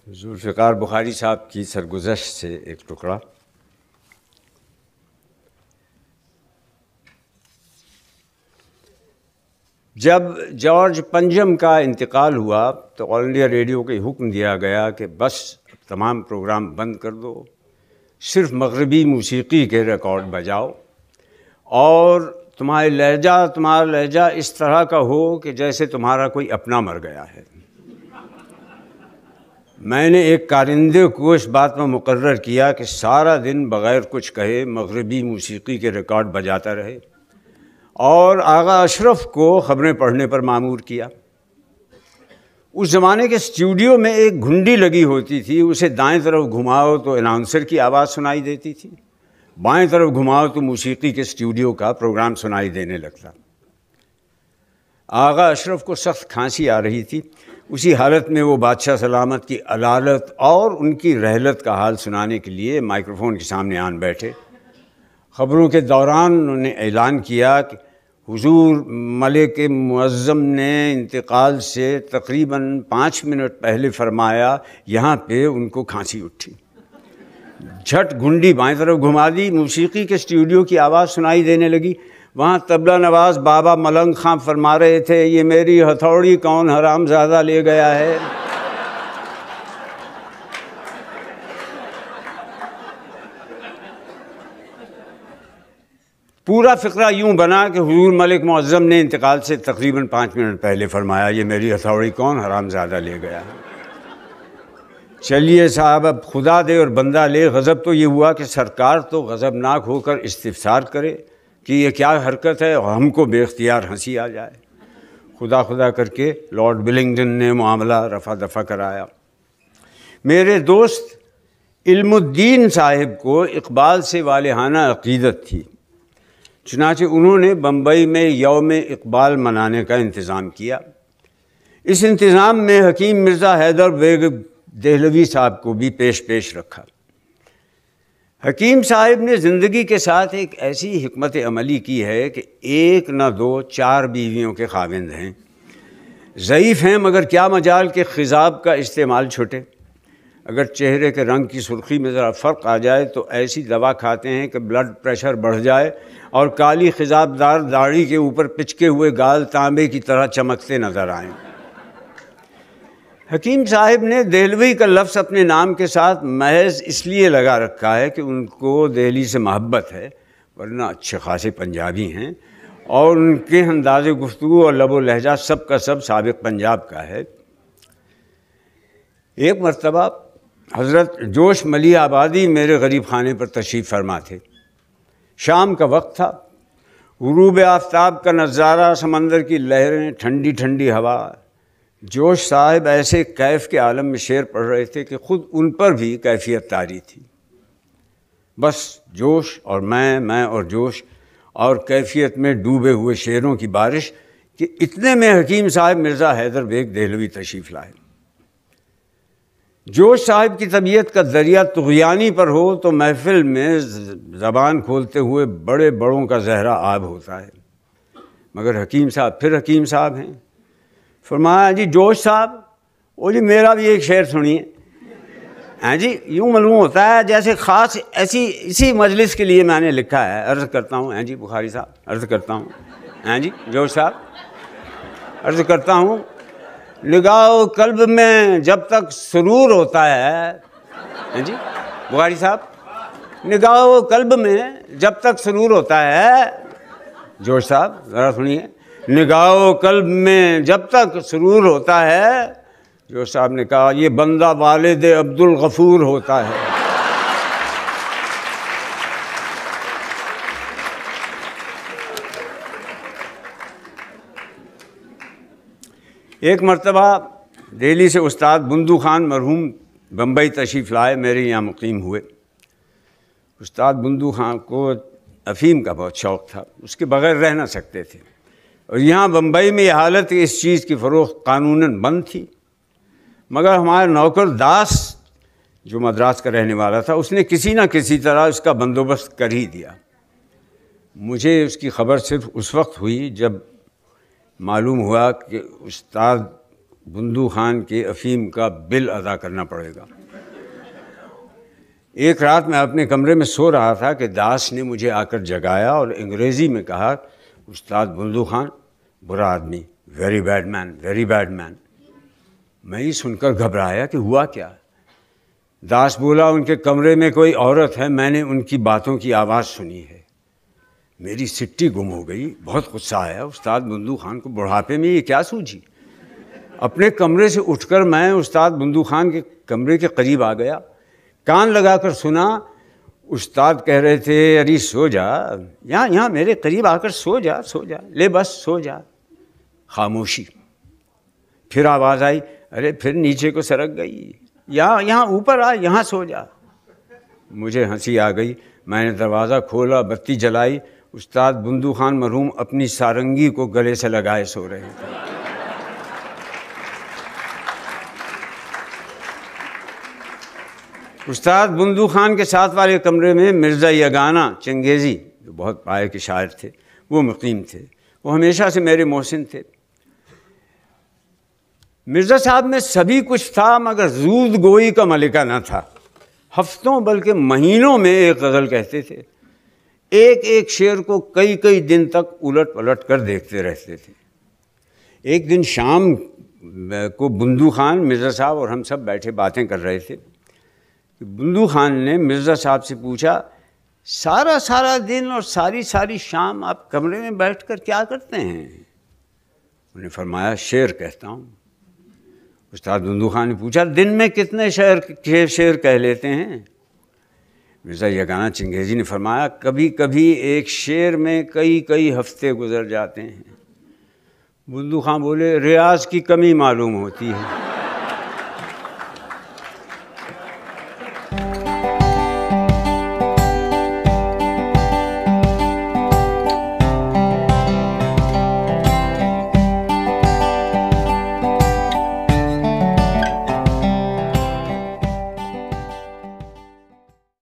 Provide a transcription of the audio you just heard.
ذوالفقار بخاری صاحب کی سرگزشت سے ایک ٹکڑا۔ جب جارج پنجم کا انتقال ہوا تو آل انڈیا ریڈیو کو حکم دیا گیا کہ بس تمام پروگرام بند کر دو، صرف مغربی موسیقی کے ریکارڈ بجاؤ اور تمہارا لہجہ اس طرح کا ہو کہ جیسے تمہارا کوئی اپنا مر گیا ہے۔ میں نے ایک کارندے کو اس بات میں مقرر کیا کہ سارا دن بغیر کچھ کہے مغربی موسیقی کے ریکارڈ بجاتا رہے، اور آغا اشرف کو خبریں پڑھنے پر مامور کیا۔ اس زمانے کے اسٹوڈیو میں ایک گھنڈی لگی ہوتی تھی، اسے دائیں طرف گھماؤ تو اناؤنسر کی آواز سنائی دیتی تھی، بائیں طرف گھماؤ تو موسیقی کے اسٹوڈیو کا پروگرام سنائی دینے لگتا۔ آغا اشرف کو سخت کھانسی آ رہی تھی، اسی حالت میں وہ بادشاہ سلامت کی علالت اور ان کی رحلت کا حال سنانے کے لیے مائکروفون کے سامنے آن بیٹھے۔ خبروں کے دوران انہوں نے اعلان کیا کہ حضور ملک معظم نے انتقال سے تقریباً 5 منٹ پہلے فرمایا، یہاں پہ ان کو کھانسی اٹھی۔ جھٹ گھنڈی بائیں طرف گھما دی، موسیقی کے اسٹوڈیو کی آواز سنائی دینے لگی۔ وہاں طبلہ نواز بابا ملنگ خاں فرما رہے تھے، یہ میری ہتھوڑی کون حرام زادہ لے گیا ہے۔ پورا فقرہ یوں بنا کہ حضور ملک معظم نے انتقال سے تقریباً 5 منٹ پہلے فرمایا، یہ میری ہتھوڑی کون حرام زادہ لے گیا ہے۔ چلیے صاحب، اب خدا دے اور بندہ لے۔ غضب تو یہ ہوا کہ سرکار تو غضبناک ہو کر استفسار کرے کہ یہ کیا حرکت ہے، اور ہم کو بے اختیار ہنسی آ جائے۔ خدا خدا کر کے لارڈ ولنگٹن نے معاملہ رفع دفع کرایا۔ میرے دوست علم الدین صاحب کو اقبال سے والہانہ عقیدت تھی، چنانچہ انہوں نے بمبئی میں یوم اقبال منانے کا انتظام کیا۔ اس انتظام میں حکیم مرزا حیدر بیگ دہلوی صاحب کو بھی پیش رکھا۔ حکیم صاحب نے زندگی کے ساتھ ایک ایسی حکمت عملی کی ہے کہ 1 نہ 2 4 بیویوں کے خاوند ہیں، ضعیف ہیں مگر کیا مجال کہ خضاب کا استعمال چھوٹے۔ اگر چہرے کے رنگ کی سرخی میں ذرا فرق آ جائے تو ایسی دوا کھاتے ہیں کہ بلڈ پریشر بڑھ جائے اور کالی خضاب دار داڑھی کے اوپر پچکے ہوئے گال تانبے کی طرح چمکتے نظر آئیں۔ حکیم صاحب نے دہلوی کا لفظ اپنے نام کے ساتھ محض اس لیے لگا رکھا ہے کہ ان کو دہلی سے محبت ہے، ورنہ اچھے خاصے پنجابی ہیں، اور ان کے انداز گفتگو اور لب و لہجہ سب کا سب سابق پنجاب کا ہے۔ ایک مرتبہ حضرت جوش ملی آبادی میرے غریب خانے پر تشریف فرما تھے۔ شام کا وقت تھا، غروب آفتاب کا نظارہ، سمندر کی لہریں، ٹھنڈی ٹھنڈی ہوا۔ جوش صاحب ایسے کیف کے عالم میں شعر پڑھ رہے تھے کہ خود ان پر بھی کیفیت طاری تھی۔ بس جوش اور میں اور جوش اور کیفیت میں ڈوبے ہوئے شعروں کی بارش کہ اتنے میں حکیم صاحب مرزا حیدر بیگ دہلوی تشریف لائے۔ جوش صاحب کی طبیعت کا دریا طغیانی پر ہو تو محفل میں زبان کھولتے ہوئے بڑے بڑوں کا زہرا آب ہوتا ہے، مگر حکیم صاحب پھر حکیم صاحب ہیں۔ فرمایا، جی جوش صاحب، وہ جی میرا بھی ایک شعر سنیے۔ ہاں جی، یوں معلوم ہوتا ہے جیسے خاص اسی مجلس کے لیے میں نے لکھا ہے۔ عرض کرتا ہوں، ہاں جی بخاری صاحب، عرض کرتا ہوں، ہاں جی جوش صاحب، عرض کرتا ہوں، نگاہ قلب میں جب تک سرور ہوتا ہے، ہاں جی بخاری صاحب، نگاہ قلب میں جب تک سرور ہوتا ہے، جوش صاحب ذرا سنیے، نگاہ قلب میں جب تک سرور ہوتا ہے، جوش صاحب نے کہا، یہ بندہ والد عبد الغفور ہوتا ہے۔ ایک مرتبہ دہلی سے استاد بندو خان مرحوم بمبئی تشریف لائے، میرے یہاں مقیم ہوئے۔ استاد بندو خان کو افیم کا بہت شوق تھا، اس کے بغیر رہ نہ سکتے تھے، اور یہاں بمبئی میں یہ حالت اس چیز کی فروخت قانوناً بند تھی، مگر ہمارا نوکر داس جو مدراس کا رہنے والا تھا، اس نے کسی نہ کسی طرح اس کا بندوبست کر ہی دیا۔ مجھے اس کی خبر صرف اس وقت ہوئی جب معلوم ہوا کہ استاد بندو خان کے افیم کا بل ادا کرنا پڑے گا۔ ایک رات میں اپنے کمرے میں سو رہا تھا کہ داس نے مجھے آ کر جگایا اور انگریزی میں کہا، استاد بندو خان برا آدمی، ویری بیڈ مین، ویری بیڈ مین۔ میں ہی سن کر گھبرایا کہ ہوا کیا۔ داس بولا، ان کے کمرے میں کوئی عورت ہے، میں نے ان کی باتوں کی آواز سنی ہے۔ میری سٹی گم ہو گئی، بہت غصہ آیا۔ استاد بندو خان کو بڑھاپے میں یہ کیا سوجھی۔ اپنے کمرے سے اٹھ کر میں استاد بندو خان کے کمرے کے قریب آ گیا، کان لگا کر سنا۔ استاد کہہ رہے تھے، ارے سو جا، یہاں میرے قریب آ کر سو جا، لے بس سو جا۔ خاموشی۔ پھر آواز آئی، ارے پھر نیچے کو سرک گئی، یہاں اوپر آ، یہاں سو جا۔ مجھے ہنسی آ گئی، میں نے دروازہ کھولا، بتی جلائی۔ استاد بندو خان مرحوم اپنی سارنگی کو گلے سے لگائے سو رہے تھے۔ استاد بندو خان کے ساتھ والے کمرے میں مرزا یگانہ چنگیزی، جو بہت پائے کے شاعر تھے، وہ مقیم تھے۔ وہ ہمیشہ سے میرے محسن تھے۔ مرزا صاحب میں سبھی کچھ تھا مگر زود گوئی کا ملکہ نہ تھا۔ ہفتوں بلکہ مہینوں میں ایک غزل کہتے تھے، ایک ایک شعر کو کئی دن تک الٹ پلٹ کر دیکھتے رہتے تھے۔ ایک دن شام کو بندو خان، مرزا صاحب اور ہم سب بیٹھے باتیں کر رہے تھے۔ بندو خان نے مرزا صاحب سے پوچھا، سارا دن اور ساری شام آپ کمرے میں بیٹھ کر کیا کرتے ہیں؟ انہوں نے فرمایا، شعر کہتا ہوں۔ استاد بندو خان نے پوچھا، دن میں کتنے شعر کہہ لیتے ہیں؟ مرزا یگانہ چنگیزی نے فرمایا، کبھی ایک شعر میں کئی ہفتے گزر جاتے ہیں۔ بندو خان بولے، ریاض کی کمی معلوم ہوتی ہے۔